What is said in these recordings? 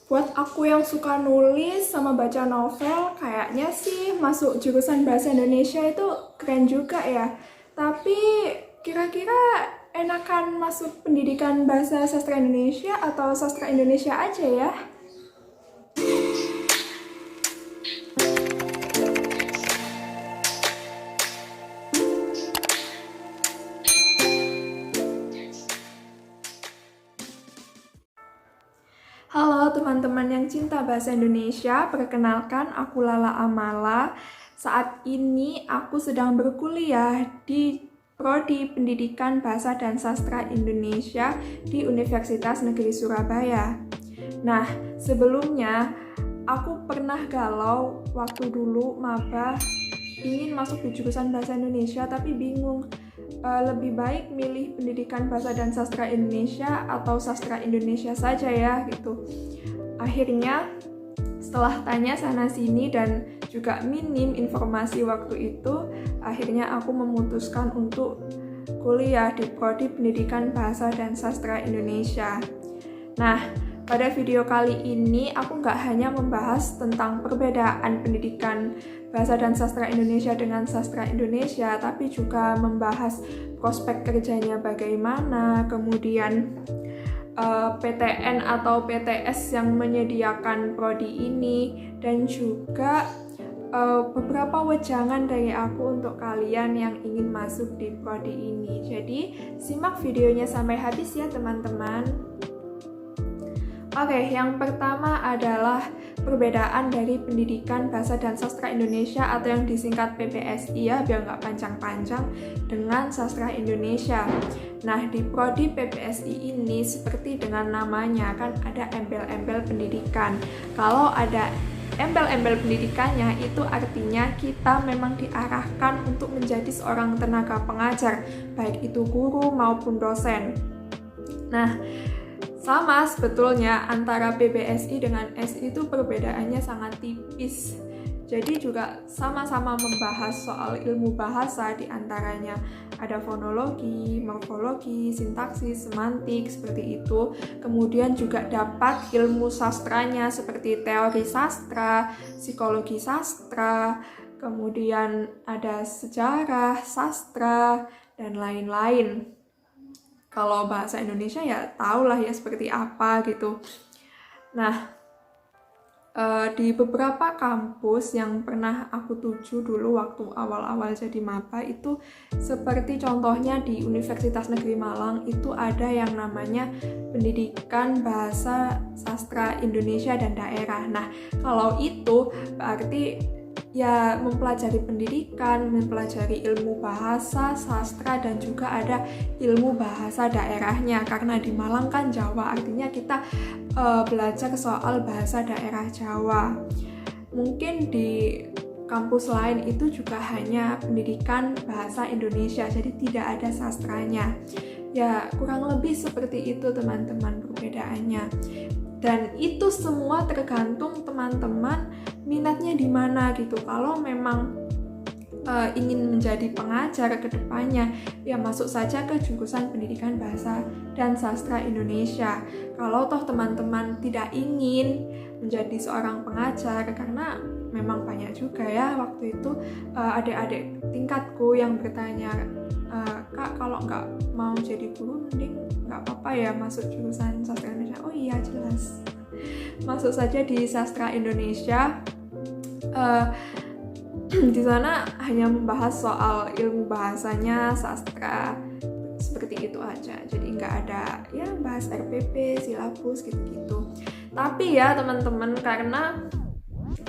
Buat aku yang suka nulis sama baca novel, kayaknya sih masuk jurusan bahasa Indonesia itu keren juga ya. Tapi kira-kira enakan masuk pendidikan bahasa sastra Indonesia atau sastra Indonesia aja ya? Halo teman-teman yang cinta bahasa Indonesia, perkenalkan aku Lala Amala. Saat ini aku sedang berkuliah di Prodi Pendidikan Bahasa dan Sastra Indonesia di Universitas Negeri Surabaya. Nah, sebelumnya aku pernah galau waktu dulu maba ingin masuk di jurusan Bahasa Indonesia tapi bingung. Lebih baik milih pendidikan bahasa dan sastra Indonesia atau sastra Indonesia saja ya gitu. Akhirnya setelah tanya sana sini dan juga minim informasi waktu itu, akhirnya aku memutuskan untuk kuliah di Prodi Pendidikan Bahasa dan Sastra Indonesia. Nah, pada video kali ini aku nggak hanya membahas tentang perbedaan pendidikan bahasa dan sastra Indonesia dengan sastra Indonesia, tapi juga membahas prospek kerjanya bagaimana, kemudian PTN atau PTS yang menyediakan prodi ini, dan juga beberapa wejangan dari aku untuk kalian yang ingin masuk di prodi ini. Jadi, simak videonya sampai habis ya teman-teman. Oke, yang pertama adalah perbedaan dari pendidikan bahasa dan sastra Indonesia atau yang disingkat PBSI ya, biar nggak panjang-panjang, dengan sastra Indonesia. Nah, di prodi PBSI ini seperti dengan namanya kan ada embel-embel pendidikan. Kalau ada embel-embel pendidikannya itu artinya kita memang diarahkan untuk menjadi seorang tenaga pengajar, baik itu guru maupun dosen. Nah, sama sebetulnya antara PBSI dengan SI itu perbedaannya sangat tipis. Jadi juga sama-sama membahas soal ilmu bahasa, diantaranya ada fonologi, morfologi, sintaksis, semantik, seperti itu. Kemudian juga dapat ilmu sastranya seperti teori sastra, psikologi sastra, kemudian ada sejarah, sastra, dan lain-lain. Kalau bahasa Indonesia ya tahulah ya seperti apa gitu. Nah, di beberapa kampus yang pernah aku tuju dulu waktu awal-awal jadi maba itu seperti contohnya di Universitas Negeri Malang itu ada yang namanya Pendidikan Bahasa Sastra Indonesia dan Daerah. Nah, kalau itu berarti ya mempelajari pendidikan, mempelajari ilmu bahasa, sastra, dan juga ada ilmu bahasa daerahnya. Karena di Malang kan Jawa, artinya kita belajar soal bahasa daerah Jawa. Mungkin di kampus lain itu juga hanya pendidikan bahasa Indonesia, jadi tidak ada sastranya. Ya, kurang lebih seperti itu teman-teman perbedaannya. Dan itu semua tergantung teman-teman minatnya di mana gitu. Kalau memang ingin menjadi pengajar ke depannya, ya masuk saja ke jurusan pendidikan bahasa dan sastra Indonesia. Kalau toh teman-teman tidak ingin menjadi seorang pengajar, karena memang banyak juga ya waktu itu adik-adik tingkatku yang bertanya, Kak, kalau nggak mau jadi guru mending nggak apa-apa ya masuk jurusan sastra Indonesia. Oh iya, jelas, masuk saja di sastra Indonesia. Di sana hanya membahas soal ilmu bahasanya, sastra, seperti itu aja. Jadi nggak ada ya bahas RPP, silabus gitu-gitu. Tapi ya teman-teman, karena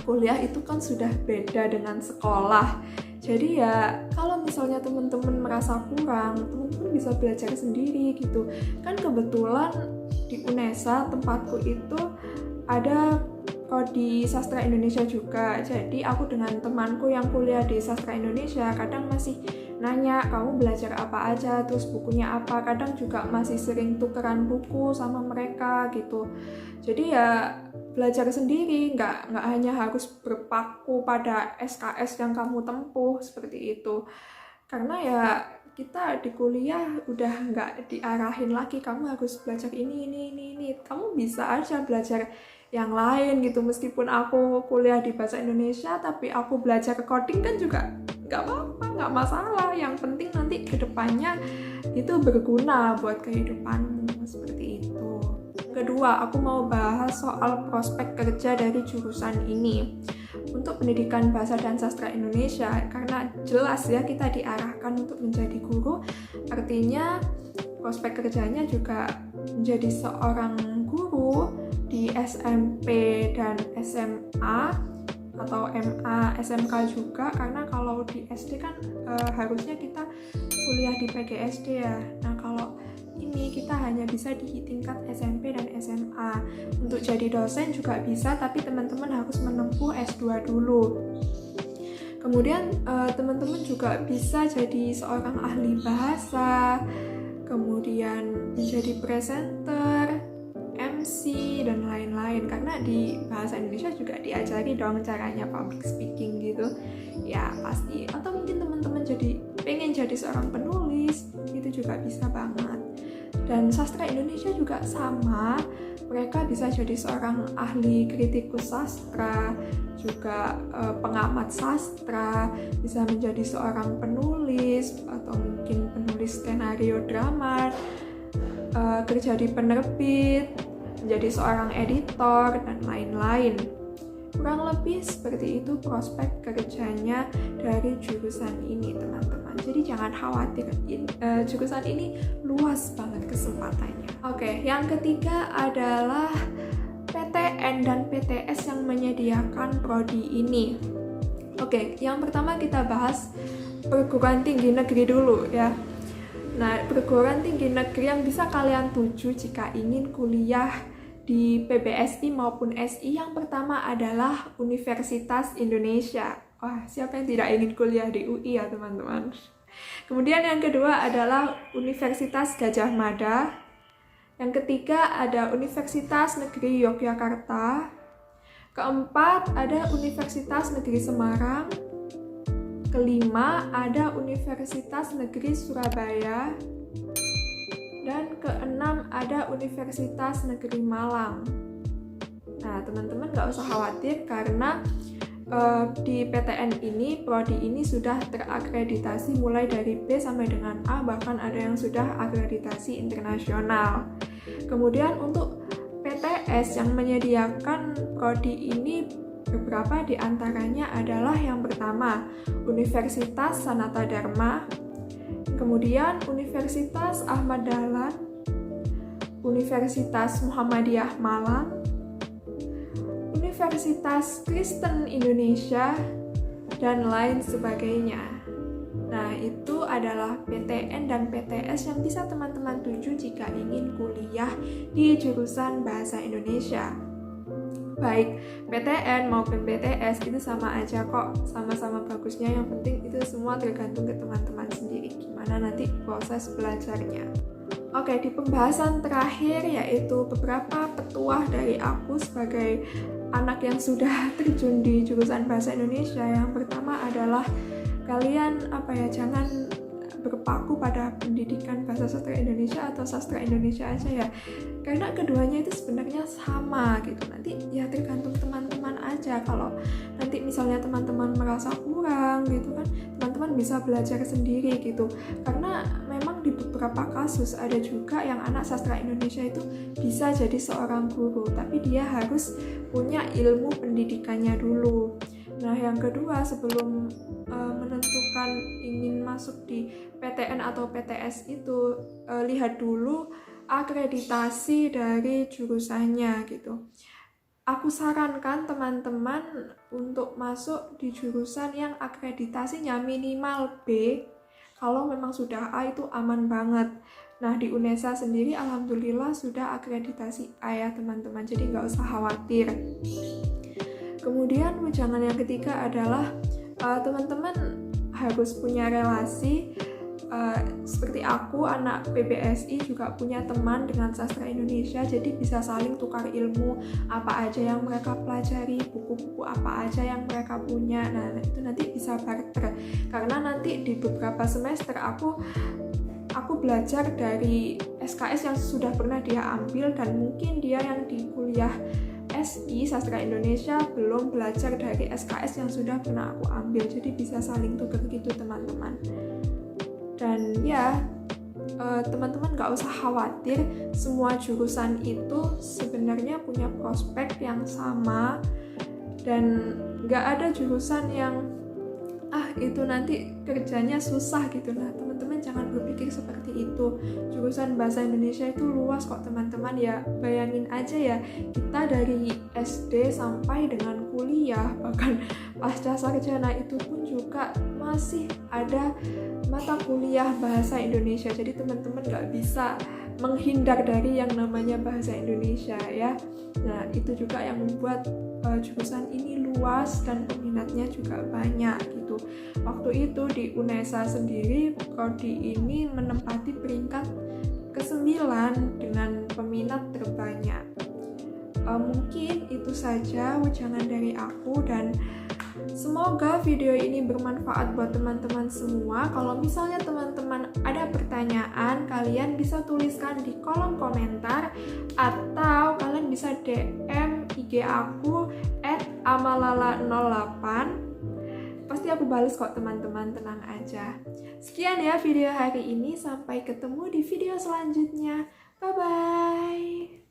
kuliah itu kan sudah beda dengan sekolah. Jadi ya kalau misalnya teman-teman merasa kurang, teman-teman bisa belajar sendiri gitu. Kan kebetulan di UNESA tempatku itu ada prodi sastra Indonesia juga. Jadi aku dengan temanku yang kuliah di sastra Indonesia kadang masih nanya, kamu belajar apa aja, terus bukunya apa. Kadang juga masih sering tukeran buku sama mereka gitu. Jadi ya belajar sendiri, nggak hanya harus berpaku pada SKS yang kamu tempuh seperti itu. Karena ya kita di kuliah udah nggak diarahin lagi, kamu harus belajar ini. Kamu bisa aja belajar yang lain gitu. Meskipun aku kuliah di bahasa Indonesia, tapi aku belajar coding kan juga nggak apa-apa, nggak masalah. Yang penting nanti kedepannya itu berguna buat kehidupanmu, seperti itu. Kedua, aku mau bahas soal prospek kerja dari jurusan ini untuk pendidikan bahasa dan sastra Indonesia, karena jelas ya kita diarahkan untuk menjadi guru, artinya prospek kerjanya juga menjadi seorang guru di SMP dan SMA atau MA, SMK juga, karena kalau di SD kan harusnya kita kuliah di PGSD ya. Nah kalau ini kita hanya bisa di tingkat SMP dan SMA. Untuk jadi dosen juga bisa, tapi teman-teman harus menempuh S2 dulu. Kemudian teman-teman juga bisa jadi seorang ahli bahasa, kemudian menjadi presenter, MC, dan lain-lain. Karena di bahasa Indonesia juga diajari dong caranya public speaking gitu. Ya pasti. Atau mungkin teman-teman pengen jadi seorang penulis, itu juga bisa banget. Dan sastra Indonesia juga sama, mereka bisa jadi seorang ahli kritikus sastra, juga pengamat sastra, bisa menjadi seorang penulis, atau mungkin penulis skenario drama, kerja di penerbit, menjadi seorang editor, dan lain-lain. Kurang lebih seperti itu prospek kerjanya dari jurusan ini, teman-teman. Jadi jangan khawatir, jurusan ini luas banget kesempatannya. Oke, yang ketiga adalah PTN dan PTS yang menyediakan prodi ini. Oke, yang pertama kita bahas perguruan tinggi negeri dulu ya. Nah, perguruan tinggi negeri yang bisa kalian tuju jika ingin kuliah di PBSI maupun SI, yang pertama adalah Universitas Indonesia. Wah, siapa yang tidak ingin kuliah di UI ya teman-teman? Kemudian yang kedua adalah Universitas Gadjah Mada. Yang ketiga ada Universitas Negeri Yogyakarta. Keempat ada Universitas Negeri Semarang. Kelima ada Universitas Negeri Surabaya. Dan keenam ada Universitas Negeri Malang. Nah, teman-teman nggak usah khawatir karena di PTN ini, prodi ini sudah terakreditasi mulai dari B sampai dengan A, bahkan ada yang sudah akreditasi internasional. Kemudian untuk PTS yang menyediakan prodi ini, beberapa di antaranya adalah yang pertama Universitas Sanata Dharma, kemudian Universitas Ahmad Dahlan, Universitas Muhammadiyah Malang, Universitas Kristen Indonesia, dan lain sebagainya. Nah, itu adalah PTN dan PTS yang bisa teman-teman tuju jika ingin kuliah di jurusan Bahasa Indonesia. Baik PTN maupun PTS itu sama aja kok, sama-sama bagusnya. Yang penting itu semua tergantung ke teman-teman sendiri, gimana nanti proses belajarnya. Oke, di pembahasan terakhir yaitu beberapa petuah dari aku sebagai anak yang sudah terjun di jurusan Bahasa Indonesia. Yang pertama adalah kalian jangan berpaku pada pendidikan bahasa sastra Indonesia atau sastra Indonesia aja ya, karena keduanya itu sebenarnya sama gitu. Nanti ya tergantung teman-teman aja. Kalau nanti misalnya teman-teman merasa kurang gitu kan, teman-teman bisa belajar sendiri gitu. Karena memang di beberapa kasus ada juga yang anak sastra Indonesia itu bisa jadi seorang guru, tapi dia harus punya ilmu pendidikannya dulu. Nah, yang kedua, sebelum menentukan ingin masuk di PTN atau PTS itu, lihat dulu akreditasi dari jurusannya gitu. Aku sarankan teman-teman untuk masuk di jurusan yang akreditasinya minimal B. Kalau memang sudah A itu aman banget. Nah, di UNESA sendiri alhamdulillah sudah akreditasi A ya teman-teman, jadi nggak usah khawatir. Kemudian wejangan yang ketiga adalah teman-teman harus punya relasi. Seperti aku, anak PBSI juga punya teman dengan sastra Indonesia, jadi bisa saling tukar ilmu, apa aja yang mereka pelajari, buku-buku apa aja yang mereka punya. Nah, itu nanti bisa barter, karena nanti di beberapa semester aku belajar dari SKS yang sudah pernah dia ambil, dan mungkin dia yang di kuliah SI Sastra Indonesia belum belajar dari SKS yang sudah pernah aku ambil, jadi bisa saling tukar gitu teman-teman. Dan ya teman-teman gak usah khawatir, semua jurusan itu sebenarnya punya prospek yang sama dan gak ada jurusan yang itu nanti kerjanya susah gitu. Nah teman-teman jangan berpikir seperti itu. Jurusan bahasa Indonesia itu luas kok teman-teman ya. Bayangin aja ya, kita dari SD sampai dengan kuliah, bahkan pasca sarjana itu pun juga masih ada mata kuliah bahasa Indonesia. Jadi teman-teman gak bisa menghindar dari yang namanya bahasa Indonesia ya. Nah itu juga yang membuat jurusan ini luas dan peminatnya juga banyak gitu. Waktu itu di UNESA sendiri prodi ini menempati peringkat ke-9 dengan peminat terbanyak. Mungkin itu saja ujangan dari aku dan semoga video ini bermanfaat buat teman-teman semua. Kalau misalnya teman-teman ada pertanyaan, kalian bisa tuliskan di kolom komentar atau kalian bisa DM IG aku @amalala08. Pasti aku balas kok teman-teman, tenang aja. Sekian ya video hari ini, sampai ketemu di video selanjutnya. Bye-bye.